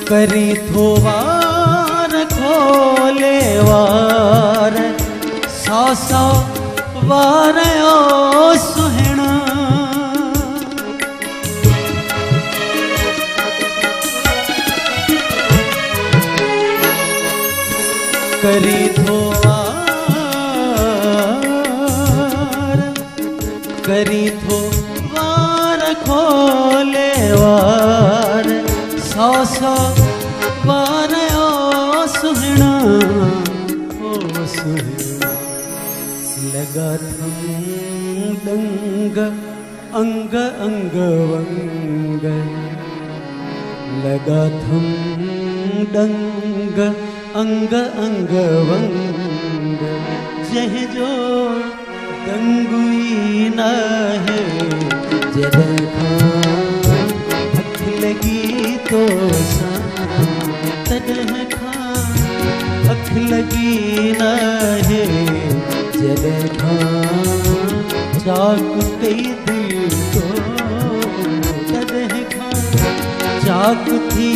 करी थो वार खोले वार सौ सौ वार ओ सुहिणा करी थो वार खोले वार सौ सौ वार ओ सुहिणा लगा थम डंग अंग अंग वंग लगा थम डंग अंग अंग वंग जह जो दंगुई न है जदे अख लगी तो तदह अख लगी न है जदे चाक कई दिल को तदह चाक थी